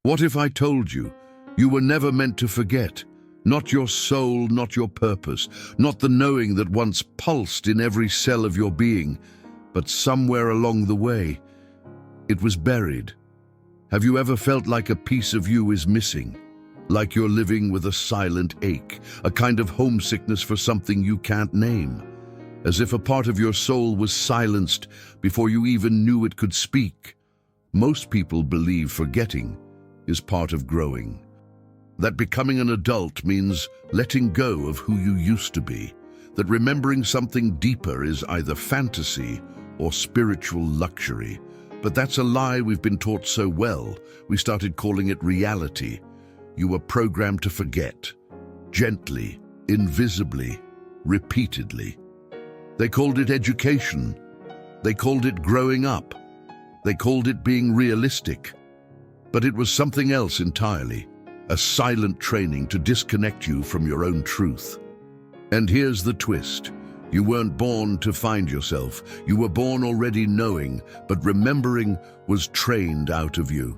What if I told you you were never meant to forget? Not your soul, not your purpose, not the knowing that once pulsed in every cell of your being, but somewhere along the way, it was buried. Have you ever felt like a piece of you is missing? Like you're living with a silent ache, a kind of homesickness for something you can't name? As if a part of your soul was silenced before you even knew it could speak. Most people believe forgetting is part of growing. That becoming an adult means letting go of who you used to be. That remembering something deeper is either fantasy or spiritual luxury. But that's a lie we've been taught so well, we started calling it reality. You were programmed to forget. Gently, invisibly, repeatedly. They called it education. They called it growing up. They called it being realistic. But it was something else entirely. A silent training to disconnect you from your own truth. And here's the twist. You weren't born to find yourself. You were born already knowing, but remembering was trained out of you.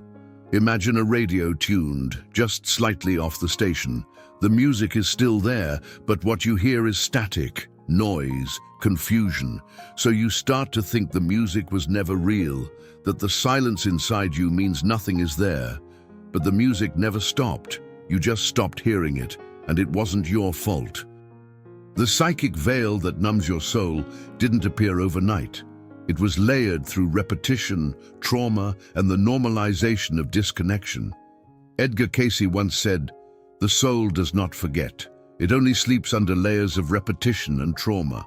Imagine a radio tuned, just slightly off the station. The music is still there, but what you hear is static, noise, confusion. So you start to think the music was never real, that the silence inside you means nothing is there. But the music never stopped. You just stopped hearing it, and it wasn't your fault. The psychic veil that numbs your soul didn't appear overnight. It was layered through repetition, trauma, and the normalization of disconnection. Edgar Cayce once said, "The soul does not forget. It only sleeps under layers of repetition and trauma."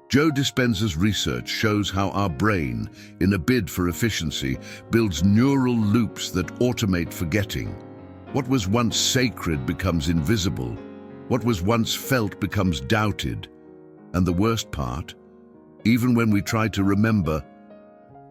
Joe Dispenza's research shows how our brain, in a bid for efficiency, builds neural loops that automate forgetting. What was once sacred becomes invisible. What was once felt becomes doubted. And the worst part, even when we try to remember,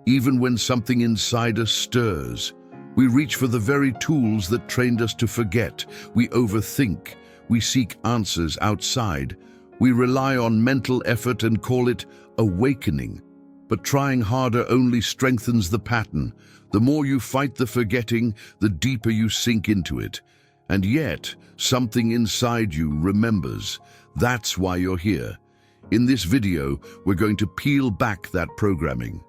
even when something inside us stirs, we reach for the very tools that trained us to forget. We overthink. We seek answers outside. We rely on mental effort and call it awakening. But trying harder only strengthens the pattern. The more you fight the forgetting, the deeper you sink into it. And yet, something inside you remembers. That's why you're here. In this video, we're going to peel back that programming.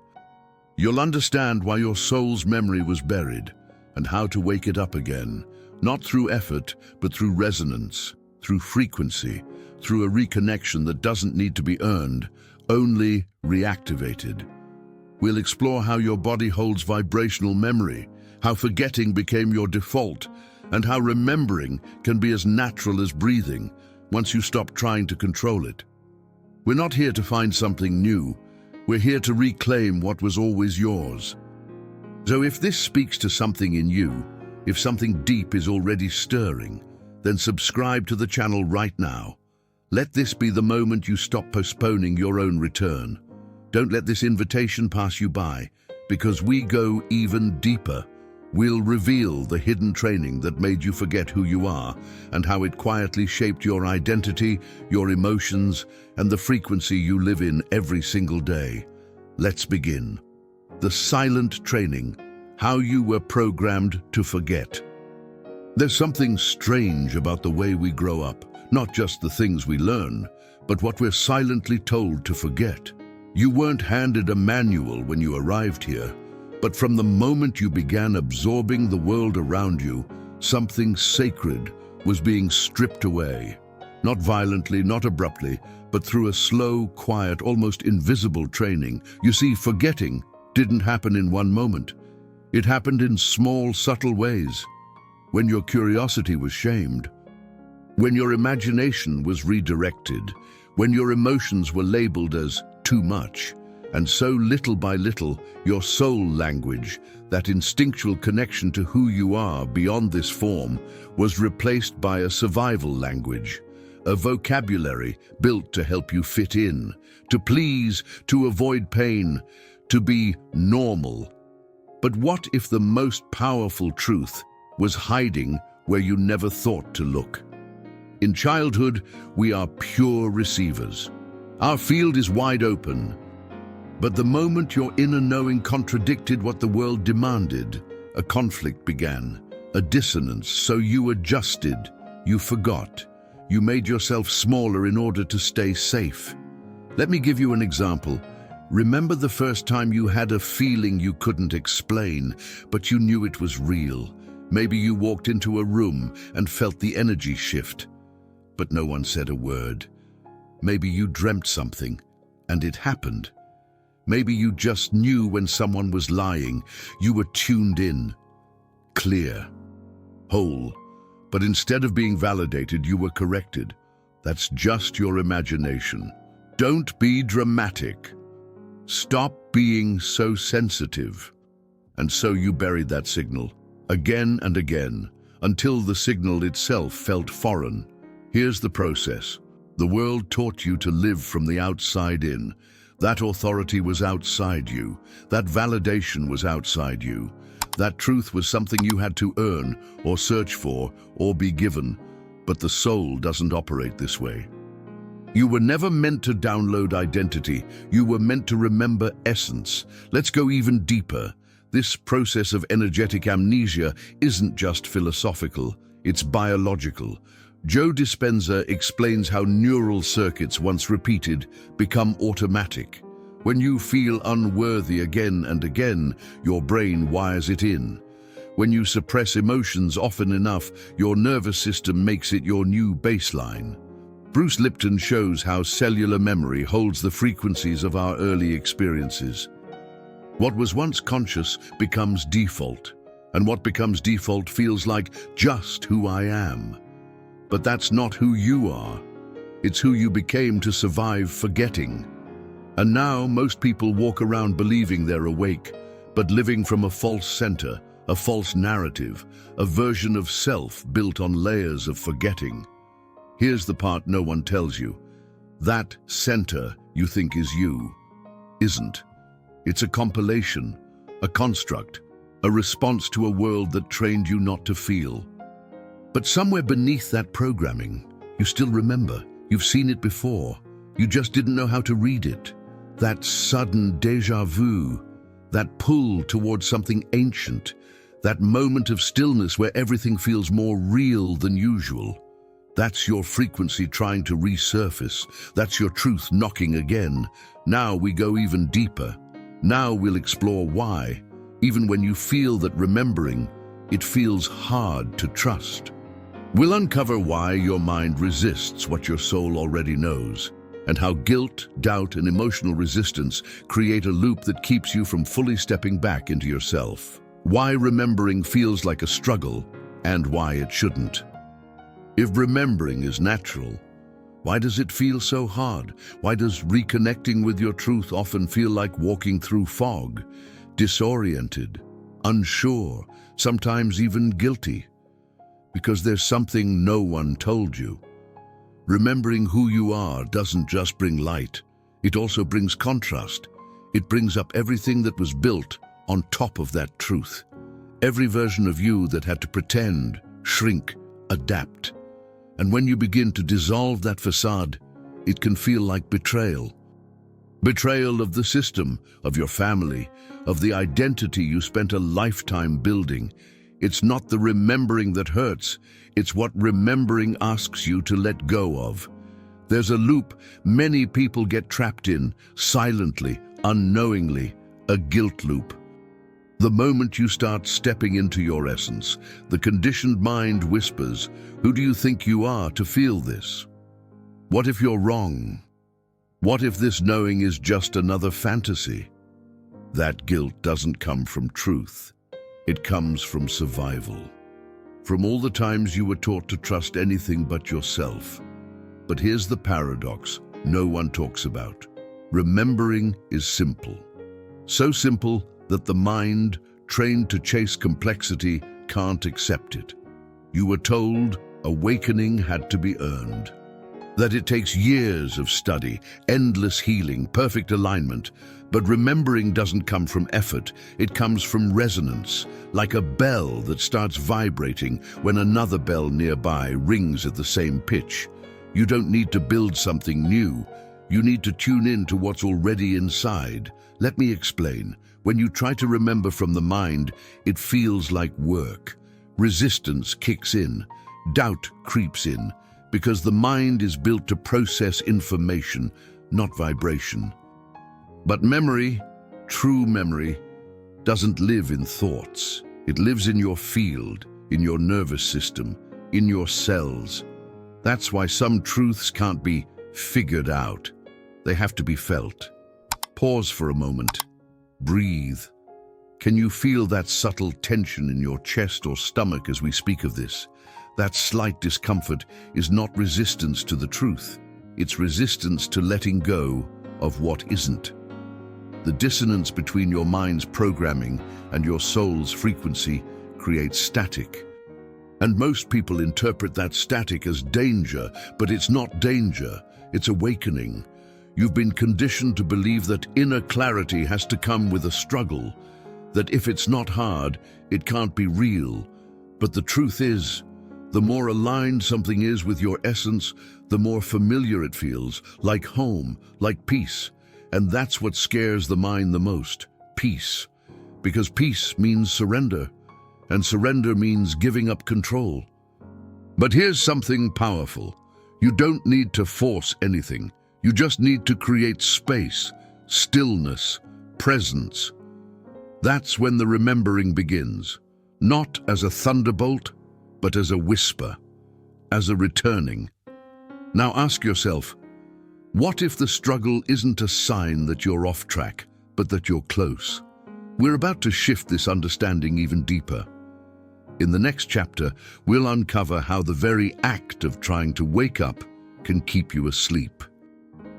You'll understand why your soul's memory was buried and how to wake it up again, not through effort, but through resonance, through frequency, through a reconnection that doesn't need to be earned, only reactivated. We'll explore how your body holds vibrational memory, how forgetting became your default, and how remembering can be as natural as breathing once you stop trying to control it. We're not here to find something new. We're here to reclaim what was always yours. So if this speaks to something in you, if something deep is already stirring, then subscribe to the channel right now. Let this be the moment you stop postponing your own return. Don't let this invitation pass you by, because we go even deeper. We'll reveal the hidden training that made you forget who you are and how it quietly shaped your identity, your emotions, and the frequency you live in every single day. Let's begin. The silent training, how you were programmed to forget. There's something strange about the way we grow up. Not just the things we learn, but what we're silently told to forget. You weren't handed a manual when you arrived here, but from the moment you began absorbing the world around you, something sacred was being stripped away. Not violently, not abruptly, but through a slow, quiet, almost invisible training. You see, forgetting didn't happen in one moment. It happened in small, subtle ways. When your curiosity was shamed, when your imagination was redirected, when your emotions were labeled as too much, and so little by little, your soul language, that instinctual connection to who you are beyond this form, was replaced by a survival language, a vocabulary built to help you fit in, to please, to avoid pain, to be normal. But what if the most powerful truth was hiding where you never thought to look? In childhood, we are pure receivers. Our field is wide open. But the moment your inner knowing contradicted what the world demanded, a conflict began. a dissonance, so you adjusted, you forgot. You made yourself smaller in order to stay safe. Let me give you an example. Remember the first time you had a feeling you couldn't explain, but you knew it was real. Maybe you walked into a room and felt the energy shift, but no one said a word. Maybe you dreamt something, and it happened. Maybe you just knew when someone was lying. You were tuned in, clear, whole. But instead of being validated, you were corrected. That's just your imagination. Don't be dramatic. Stop being so sensitive. And so you buried that signal, again and again, until the signal itself felt foreign. Here's the process. The world taught you to live from the outside in. That authority was outside you. That validation was outside you. That truth was something you had to earn, or search for, or be given. But the soul doesn't operate this way. You were never meant to download identity. You were meant to remember essence. Let's go even deeper. This process of energetic amnesia isn't just philosophical, it's biological. Joe Dispenza explains how neural circuits, once repeated, become automatic. When you feel unworthy again and again, your brain wires it in. When you suppress emotions often enough, your nervous system makes it your new baseline. Bruce Lipton shows how cellular memory holds the frequencies of our early experiences. What was once conscious becomes default, and what becomes default feels like just who I am. But that's not who you are. It's who you became to survive forgetting. And now most people walk around believing they're awake, but living from a false center, a false narrative, a version of self built on layers of forgetting. Here's the part no one tells you. That center you think is you isn't. It's a compilation, a construct, a response to a world that trained you not to feel. But somewhere beneath that programming, you still remember. You've seen it before. You just didn't know how to read it. That sudden déjà vu, that pull towards something ancient, that moment of stillness where everything feels more real than usual. That's your frequency trying to resurface. That's your truth knocking again. Now we go even deeper. Now we'll explore why, even when you feel that remembering, it feels hard to trust. We'll uncover why your mind resists what your soul already knows, and how guilt, doubt, and emotional resistance create a loop that keeps you from fully stepping back into yourself. Why remembering feels like a struggle, and why it shouldn't. If remembering is natural, why does it feel so hard? Why does reconnecting with your truth often feel like walking through fog, disoriented, unsure, sometimes even guilty? Because there's something no one told you. Remembering who you are doesn't just bring light, it also brings contrast. It brings up everything that was built on top of that truth. Every version of you that had to pretend, shrink, adapt. And when you begin to dissolve that facade, it can feel like betrayal. Betrayal of the system, of your family, of the identity you spent a lifetime building. It's not the remembering that hurts, it's what remembering asks you to let go of. There's a loop many people get trapped in, silently, unknowingly, a guilt loop. The moment you start stepping into your essence, the conditioned mind whispers, "Who do you think you are to feel this? What if you're wrong? What if this knowing is just another fantasy?" That guilt doesn't come from truth. It comes from survival. From all the times you were taught to trust anything but yourself. But here's the paradox no one talks about. Remembering is simple. So simple that the mind, trained to chase complexity, can't accept it. You were told awakening had to be earned. That it takes years of study, endless healing, perfect alignment. But remembering doesn't come from effort, it comes from resonance, like a bell that starts vibrating when another bell nearby rings at the same pitch. You don't need to build something new, you need to tune in to what's already inside. Let me explain. When you try to remember from the mind, it feels like work. resistance kicks in, doubt creeps in, because the mind is built to process information, not vibration. But memory, true memory, doesn't live in thoughts. It lives in your field, in your nervous system, in your cells. That's why some truths can't be figured out. They have to be felt. Pause for a moment. Breathe. Can you feel that subtle tension in your chest or stomach as we speak of this? That slight discomfort is not resistance to the truth. It's resistance to letting go of what isn't. The dissonance between your mind's programming and your soul's frequency creates static. And most people interpret that static as danger, but it's not danger, it's awakening. You've been conditioned to believe that inner clarity has to come with a struggle, that if it's not hard, it can't be real. But the truth is, the more aligned something is with your essence, the more familiar it feels, like home, like peace. And that's what scares the mind the most, peace. Because peace means surrender, and surrender means giving up control. But here's something powerful. You don't need to force anything. You just need to create space, stillness, presence. That's when the remembering begins, not as a thunderbolt, but as a whisper, as a returning. Now ask yourself, what if the struggle isn't a sign that you're off track, but that you're close? We're about to shift this understanding even deeper. In the next chapter, we'll uncover how the very act of trying to wake up can keep you asleep.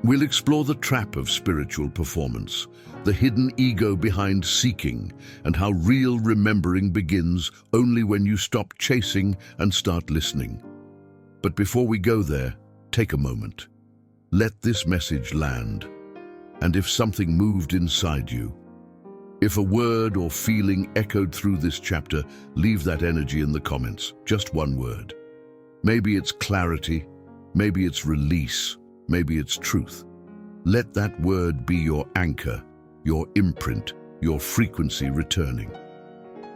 We'll explore the trap of spiritual performance, the hidden ego behind seeking, and how real remembering begins only when you stop chasing and start listening. But before we go there, take a moment. Let this message land. And if something moved inside you, if a word or feeling echoed through this chapter, leave that energy in the comments. Just one word. Maybe it's clarity, maybe it's release, maybe it's truth. Let that word be your anchor, your imprint, your frequency returning.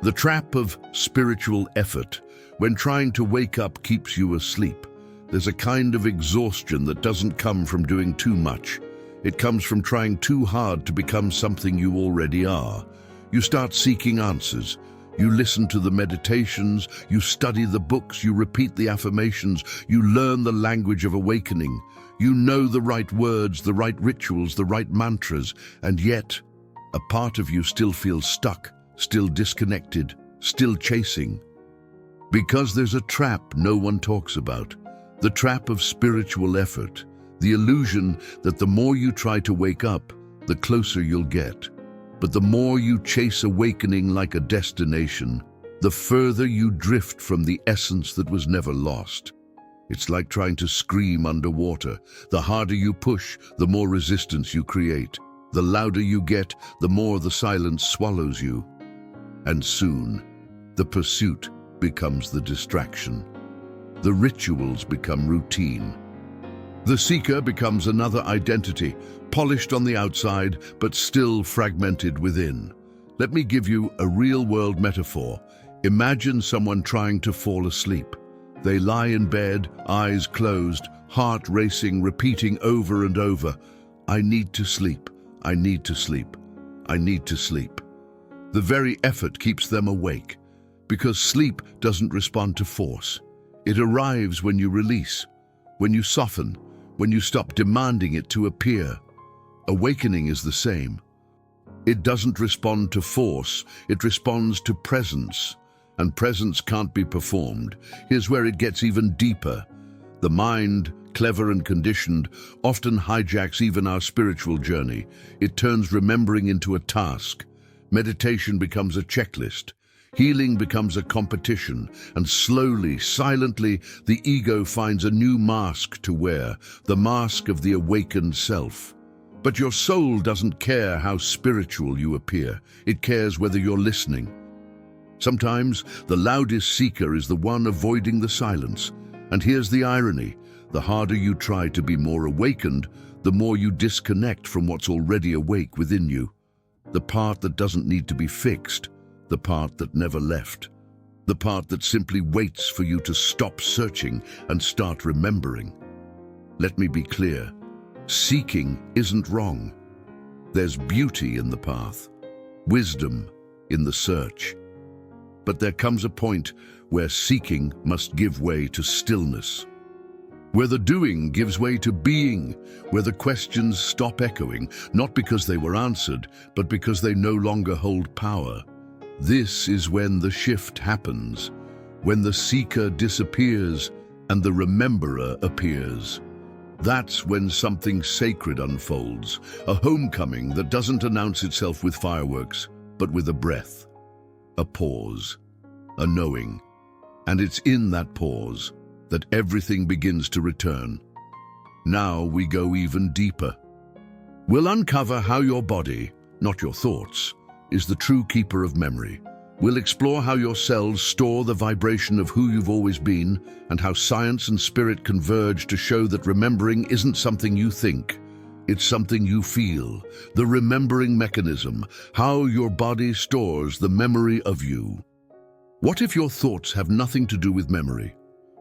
The trap of spiritual effort, when trying to wake up, keeps you asleep. There's a kind of exhaustion that doesn't come from doing too much. It comes from trying too hard to become something you already are. You start seeking answers. You listen to the meditations, you study the books, you repeat the affirmations, you learn the language of awakening. You know the right words, the right rituals, the right mantras, and yet a part of you still feels stuck, still disconnected, still chasing. Because there's a trap no one talks about, the trap of spiritual effort, the illusion that the more you try to wake up, the closer you'll get. But the more you chase awakening like a destination, the further you drift from the essence that was never lost. It's like trying to scream underwater. The harder you push, the more resistance you create. The louder you get, the more the silence swallows you. And soon, the pursuit becomes the distraction. The rituals become routine. The seeker becomes another identity, polished on the outside, but still fragmented within. Let me give you a real-world metaphor. Imagine someone trying to fall asleep. They lie in bed, eyes closed, heart racing, repeating over and over, "I need to sleep, I need to sleep, I need to sleep." The very effort keeps them awake, because sleep doesn't respond to force. It arrives when you release, when you soften, when you stop demanding it to appear. Awakening is the same. It doesn't respond to force, it responds to presence. And presence can't be performed. Here's where it gets even deeper. The mind, clever and conditioned, often hijacks even our spiritual journey. It turns remembering into a task. Meditation becomes a checklist. Healing becomes a competition, and slowly, silently, the ego finds a new mask to wear, the mask of the awakened self. But your soul doesn't care how spiritual you appear. It cares whether you're listening. Sometimes the loudest seeker is the one avoiding the silence. And here's the irony. The harder you try to be more awakened, the more you disconnect from what's already awake within you. The part that doesn't need to be fixed, the part that never left. the part that simply waits for you to stop searching and start remembering. Let me be clear. Seeking isn't wrong. There's beauty in the path, wisdom in the search. But there comes a point where seeking must give way to stillness, where the doing gives way to being, where the questions stop echoing, not because they were answered, but because they no longer hold power. This is when the shift happens, when the seeker disappears and the rememberer appears. That's when something sacred unfolds, a homecoming that doesn't announce itself with fireworks, but with a breath, a pause, a knowing. And it's in that pause that everything begins to return. Now we go even deeper. We'll uncover how your body, not your thoughts, is the true keeper of memory. We'll explore how your cells store the vibration of who you've always been, and how science and spirit converge to show that remembering isn't something you think, it's something you feel. The remembering mechanism, how your body stores the memory of you. What if your thoughts have nothing to do with memory?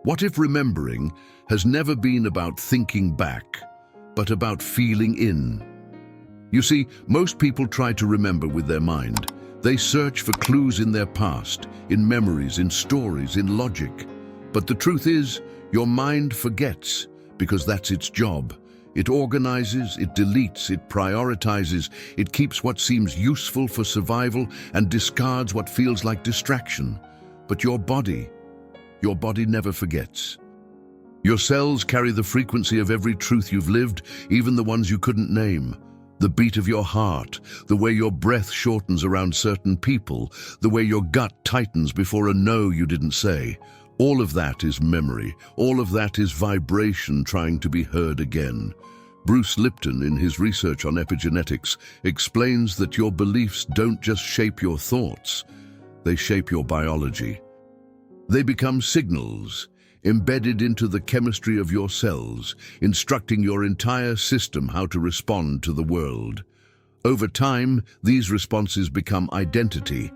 What if remembering has never been about thinking back, but about feeling in? You see, most people try to remember with their mind. They search for clues in their past, in memories, in stories, in logic. But the truth is, your mind forgets, because that's its job. It organizes, it deletes, it prioritizes, it keeps what seems useful for survival and discards what feels like distraction. But your body never forgets. Your cells carry the frequency of every truth you've lived, even the ones you couldn't name. The beat of your heart, the way your breath shortens around certain people, the way your gut tightens before a no you didn't say. All of that is memory. All of that is vibration trying to be heard again. Bruce Lipton, in his research on epigenetics, explains that your beliefs don't just shape your thoughts, they shape your biology. They become signals, embedded into the chemistry of your cells, instructing your entire system how to respond to the world. Over time, these responses become identity,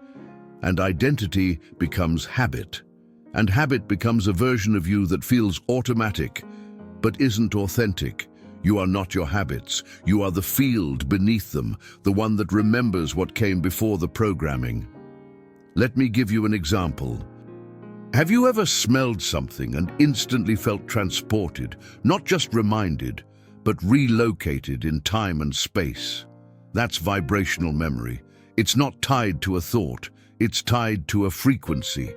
and identity becomes habit. And habit becomes a version of you that feels automatic, but isn't authentic. You are not your habits. You are the field beneath them, the one that remembers what came before the programming. Let me give you an example. Have you ever smelled something and instantly felt transported, not just reminded, but relocated in time and space? That's vibrational memory. It's not tied to a thought, it's tied to a frequency.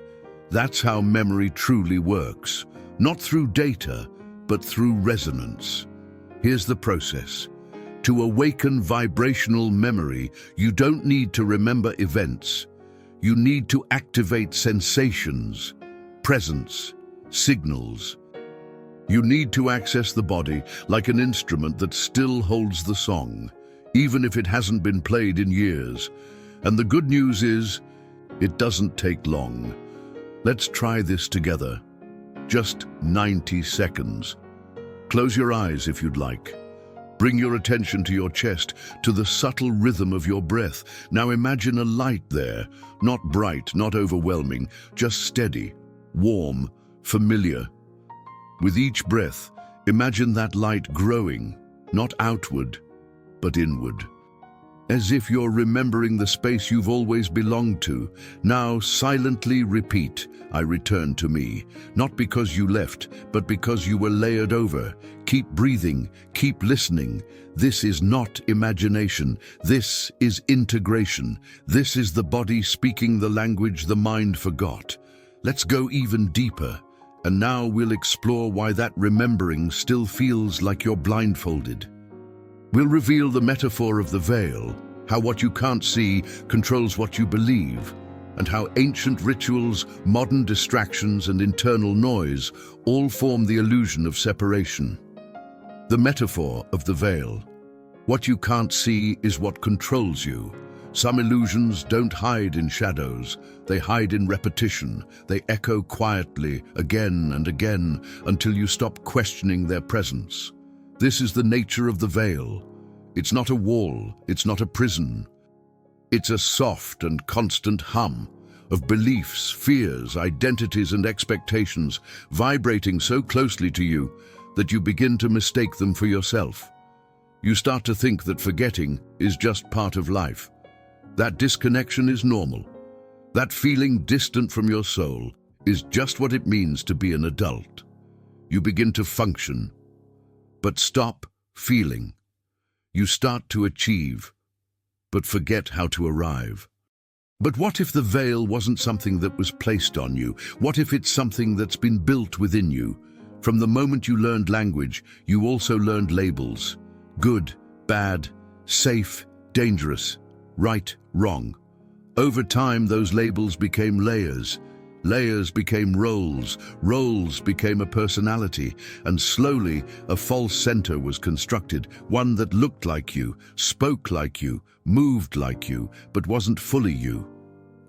That's how memory truly works, not through data, but through resonance. Here's the process. To awaken vibrational memory, you don't need to remember events. You need to activate sensations, presence, signals. You need to access the body like an instrument that still holds the song, even if it hasn't been played in years. And the good news is, it doesn't take long. Let's try this together. Just 90 seconds. Close your eyes if you'd like. Bring your attention to your chest, to the subtle rhythm of your breath. Now imagine a light there, not bright, not overwhelming, just steady, warm, familiar. With each breath, imagine that light growing, not outward, but inward. As if you're remembering the space you've always belonged to. Now silently repeat, I return to me. Not because you left, but because you were layered over. Keep breathing, keep listening. This is not imagination. This is integration. This is the body speaking the language the mind forgot. Let's go even deeper. And now we'll explore why that remembering still feels like you're blindfolded. We'll reveal the metaphor of the veil, how what you can't see controls what you believe, and how ancient rituals, modern distractions, and internal noise all form the illusion of separation. The metaphor of the veil. What you can't see is what controls you. Some illusions don't hide in shadows. They hide in repetition. They echo quietly again and again until you stop questioning their presence. This is the nature of the veil. It's not a wall, it's not a prison. It's a soft and constant hum, of beliefs, fears, identities, and expectations vibrating so closely to you that you begin to mistake them for yourself. You start to think that forgetting is just part of life. That disconnection is normal. That feeling distant from your soul is just what it means to be an adult. You begin to function, but stop feeling. You start to achieve, but forget how to arrive. But what if the veil wasn't something that was placed on you? What if it's something that's been built within you? From the moment you learned language, you also learned labels. Good, bad, safe, dangerous, right, wrong. Over time, those labels became layers. Layers became roles. Roles became a personality. And slowly, a false center was constructed, one that looked like you, spoke like you, moved like you, but wasn't fully you.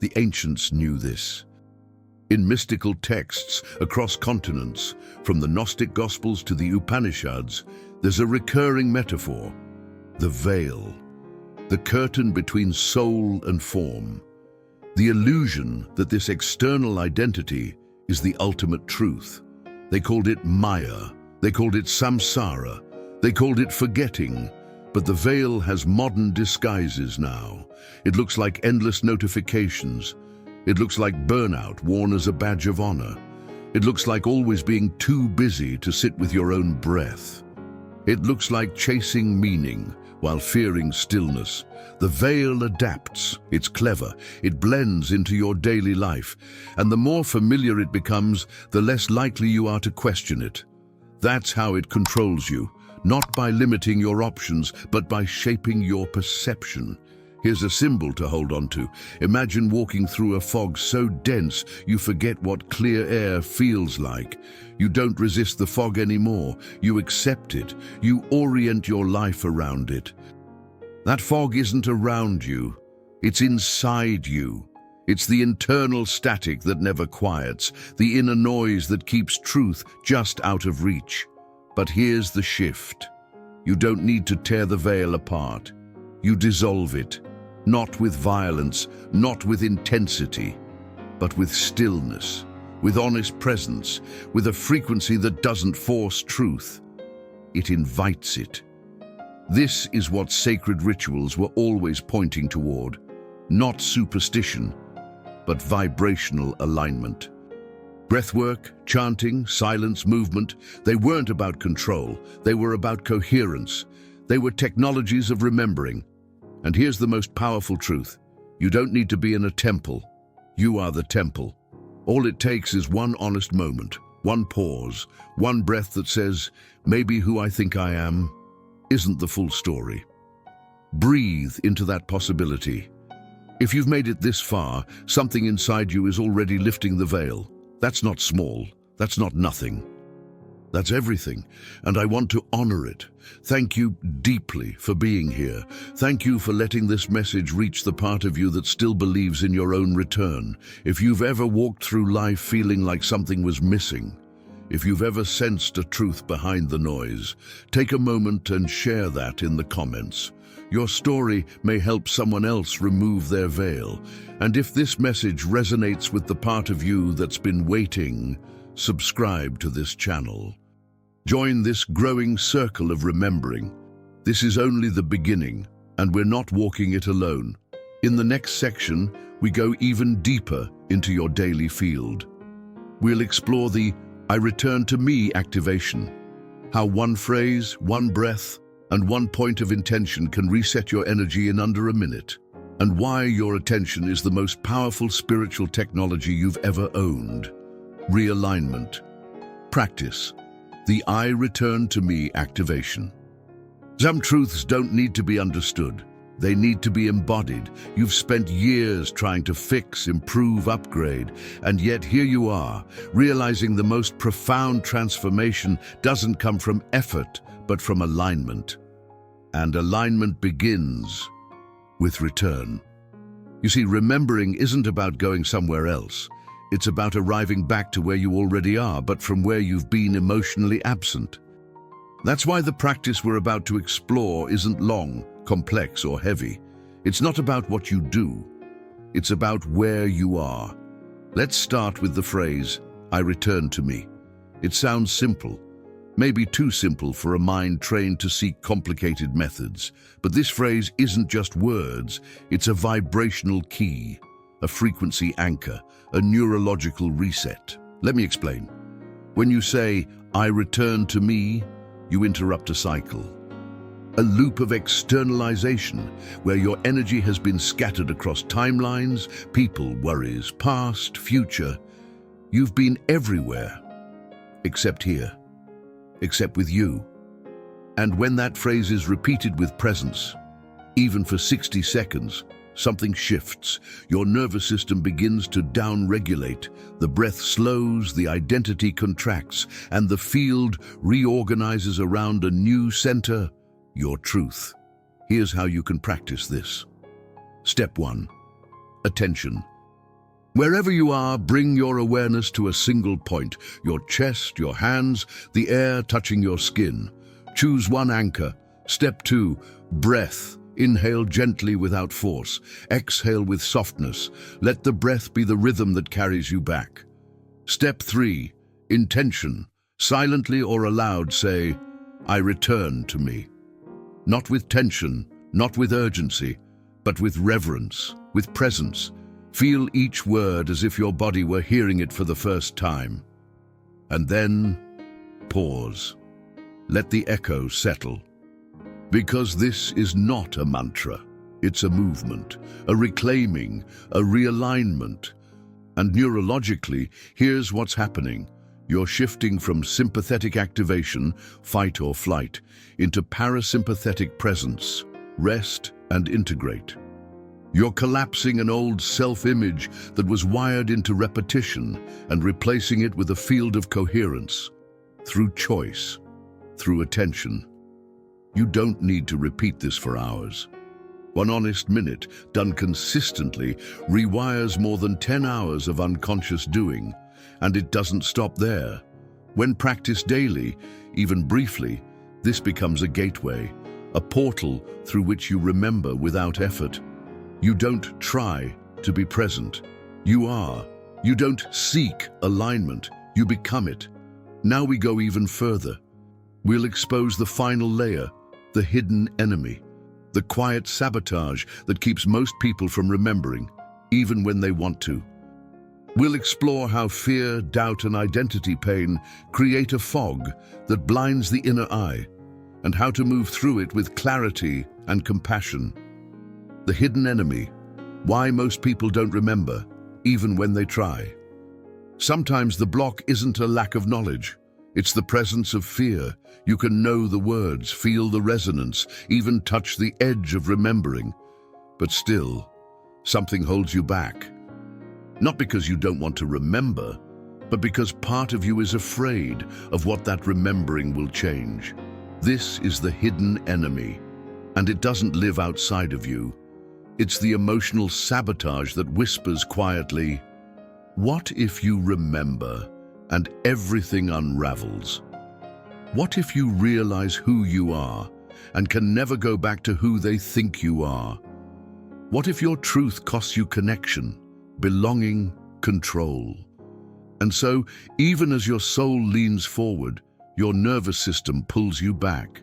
The ancients knew this. In mystical texts across continents, from the Gnostic Gospels to the Upanishads, there's a recurring metaphor: the veil, the curtain between soul and form, the illusion that this external identity is the ultimate truth. They called it Maya, they called it samsara, they called it forgetting. But the veil has modern disguises now. It looks like endless notifications. It looks like burnout worn as a badge of honor. It looks like always being too busy to sit with your own breath. It looks like chasing meaning while fearing stillness. The veil adapts. It's clever. It blends into your daily life. And the more familiar it becomes, the less likely you are to question it. That's how it controls you. Not by limiting your options, but by shaping your perception. Here's a symbol to hold on to. Imagine walking through a fog so dense you forget what clear air feels like. You don't resist the fog anymore. You accept it. You orient your life around it. That fog isn't around you. It's inside you. It's the internal static that never quiets, the inner noise that keeps truth just out of reach. But here's the shift. You don't need to tear the veil apart. You dissolve it, not with violence, not with intensity, but with stillness, with honest presence, with a frequency that doesn't force truth. It invites it. This is what sacred rituals were always pointing toward, not superstition, but vibrational alignment. Breathwork, chanting, silence, movement, they weren't about control, they were about coherence. They were technologies of remembering. And here's the most powerful truth. You don't need to be in a temple. You are the temple. All it takes is one honest moment, one pause, one breath that says, maybe who I think I am isn't the full story. Breathe into that possibility. If you've made it this far, something inside you is already lifting the veil. That's not small. That's not nothing. That's everything, and I want to honor it. Thank you deeply for being here. Thank you for letting this message reach the part of you that still believes in your own return. If you've ever walked through life feeling like something was missing, if you've ever sensed a truth behind the noise, take a moment and share that in the comments. Your story may help someone else remove their veil. And if this message resonates with the part of you that's been waiting, subscribe to this channel. Join this growing circle of remembering. This is only the beginning, and we're not walking it alone. In the next section, we go even deeper into your daily field. We'll explore the I return to me activation, how one phrase, one breath, and one point of intention can reset your energy in under a minute, and why your attention is the most powerful spiritual technology you've ever owned. Realignment. Practice. The I return to me activation. Some truths don't need to be understood. They need to be embodied. You've spent years trying to fix, improve, upgrade, and yet here you are, realizing the most profound transformation doesn't come from effort, but from alignment. And alignment begins with return. You see, remembering isn't about going somewhere else. It's about arriving back to where you already are, but from where you've been emotionally absent. That's why the practice we're about to explore isn't long, complex, or heavy. It's not about what you do. It's about where you are. Let's start with the phrase, I return to me. It sounds simple, maybe too simple for a mind trained to seek complicated methods. But this phrase isn't just words, it's a vibrational key, a frequency anchor, a neurological reset. Let me explain. When you say, I return to me, you interrupt a cycle. A loop of externalization where your energy has been scattered across timelines, people, worries, past, future. You've been everywhere, except here, except with you. And when that phrase is repeated with presence, even for 60 seconds, something shifts. Your nervous system begins to down-regulate. The breath slows, the identity contracts, and the field reorganizes around a new center, your truth. Here's how you can practice this. Step 1. Attention. Wherever you are, bring your awareness to a single point, your chest, your hands, the air touching your skin. Choose one anchor. Step 2. Breath. Inhale gently without force. Exhale with softness. Let the breath be the rhythm that carries you back. Step 3. Intention. Silently or aloud say, I return to me. Not with tension, not with urgency, but with reverence, with presence. Feel each word as if your body were hearing it for the first time. And then, pause. Let the echo settle. Because this is not a mantra. It's a movement, a reclaiming, a realignment. And neurologically, here's what's happening. You're shifting from sympathetic activation, fight or flight, into parasympathetic presence, rest and integrate. You're collapsing an old self-image that was wired into repetition and replacing it with a field of coherence, through choice, through attention. You don't need to repeat this for hours. One honest minute, done consistently, rewires more than 10 hours of unconscious doing. And it doesn't stop there. When practiced daily, even briefly, this becomes a gateway, a portal through which you remember without effort. You don't try to be present. You are. You don't seek alignment. You become it. Now we go even further. We'll expose the final layer, the hidden enemy, the quiet sabotage that keeps most people from remembering, even when they want to. We'll explore how fear, doubt, and identity pain create a fog that blinds the inner eye, and how to move through it with clarity and compassion. The hidden enemy, why most people don't remember, even when they try. Sometimes the block isn't a lack of knowledge, it's the presence of fear. You can know the words, feel the resonance, even touch the edge of remembering. But still, something holds you back. Not because you don't want to remember, but because part of you is afraid of what that remembering will change. This is the hidden enemy, and it doesn't live outside of you. It's the emotional sabotage that whispers quietly, what if you remember and everything unravels? What if you realize who you are and can never go back to who they think you are? What if your truth costs you connection, belonging, control? And so, even as your soul leans forward, your nervous system pulls you back.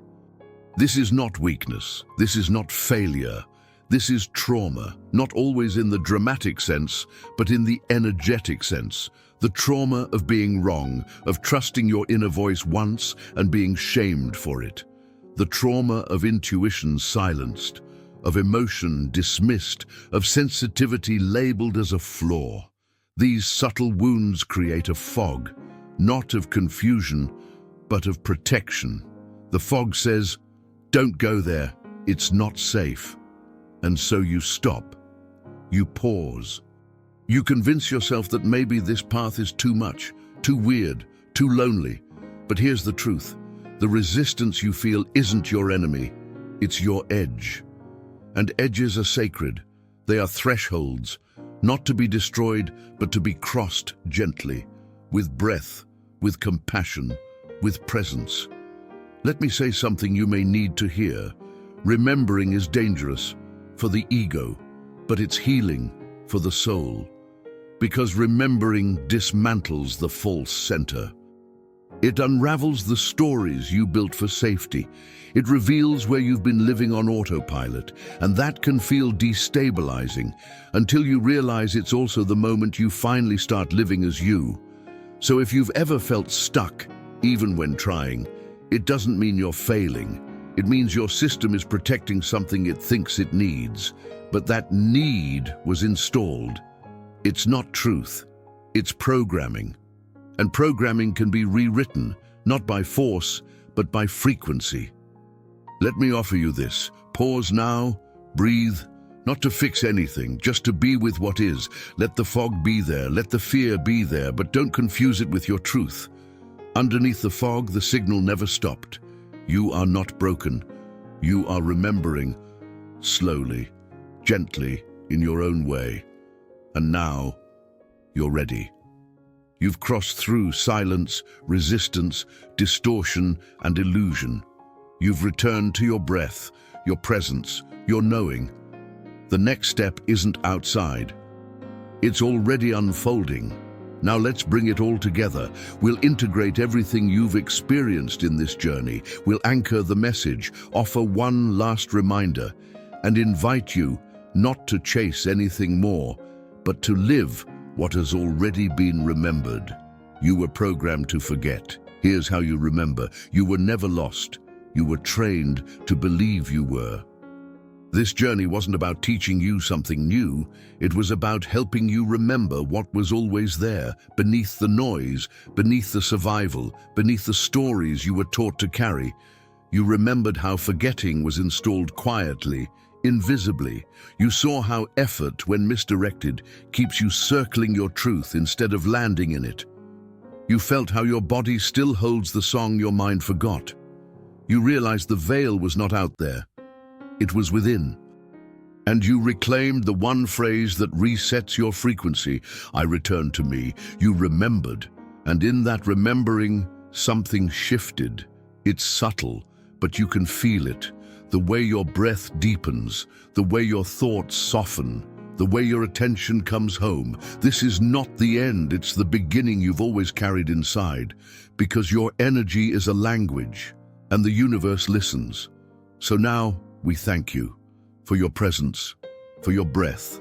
This is not weakness. This is not failure. This is trauma, not always in the dramatic sense, but in the energetic sense. The trauma of being wrong, of trusting your inner voice once and being shamed for it. The trauma of intuition silenced, of emotion dismissed, of sensitivity labeled as a flaw. These subtle wounds create a fog, not of confusion, but of protection. The fog says, don't go there, it's not safe. And so you stop. You pause. You convince yourself that maybe this path is too much, too weird, too lonely. But here's the truth. The resistance you feel isn't your enemy, it's your edge. And edges are sacred. They are thresholds, not to be destroyed, but to be crossed gently, with breath, with compassion, with presence. Let me say something you may need to hear. Remembering is dangerous for the ego, but it's healing for the soul, because remembering dismantles the false center. It unravels the stories you built for safety. It reveals where you've been living on autopilot, and that can feel destabilizing until you realize it's also the moment you finally start living as you. So if you've ever felt stuck, even when trying, it doesn't mean you're failing. It means your system is protecting something it thinks it needs, but that need was installed. It's not truth, it's programming. And programming can be rewritten, not by force, but by frequency. Let me offer you this. Pause now, breathe, not to fix anything, just to be with what is. Let the fog be there, let the fear be there, but don't confuse it with your truth. Underneath the fog, the signal never stopped. You are not broken. You are remembering, slowly, gently, in your own way. And now, you're ready. You've crossed through silence, resistance, distortion, and illusion. You've returned to your breath, your presence, your knowing. The next step isn't outside. It's already unfolding. Now let's bring it all together. We'll integrate everything you've experienced in this journey. We'll anchor the message, offer one last reminder, and invite you not to chase anything more, but to live what has already been remembered. You were programmed to forget. Here's how you remember. You were never lost. You were trained to believe you were. This journey wasn't about teaching you something new. It was about helping you remember what was always there, beneath the noise, beneath the survival, beneath the stories you were taught to carry. You remembered how forgetting was installed quietly, invisibly. You saw how effort, when misdirected, keeps you circling your truth instead of landing in it. You felt how your body still holds the song your mind forgot. You realized the veil was not out there. It was within. And you reclaimed the one phrase that resets your frequency. I return to me. You remembered. And in that remembering, something shifted. It's subtle, but you can feel it. The way your breath deepens, the way your thoughts soften, the way your attention comes home. This is not the end, it's the beginning you've always carried inside, because your energy is a language, and the universe listens. So now, we thank you for your presence, for your breath,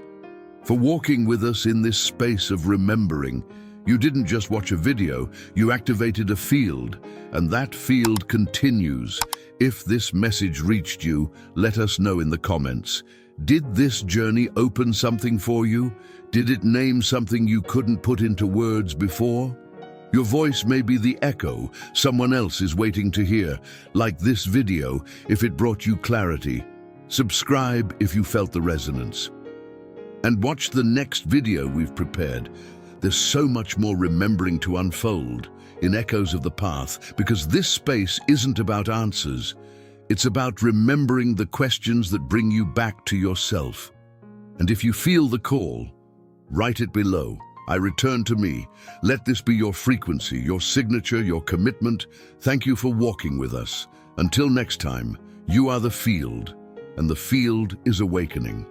for walking with us in this space of remembering. You didn't just watch a video, you activated a field, and that field continues. If this message reached you, let us know in the comments. Did this journey open something for you? Did it name something you couldn't put into words before? Your voice may be the echo someone else is waiting to hear, like this video if it brought you clarity. Subscribe if you felt the resonance. And watch the next video we've prepared. There's so much more remembering to unfold in Echoes of the Path, because this space isn't about answers. It's about remembering the questions that bring you back to yourself. And if you feel the call, write it below. I return to me. Let this be your frequency, your signature, your commitment. Thank you for walking with us. Until next time, you are the field, and the field is awakening.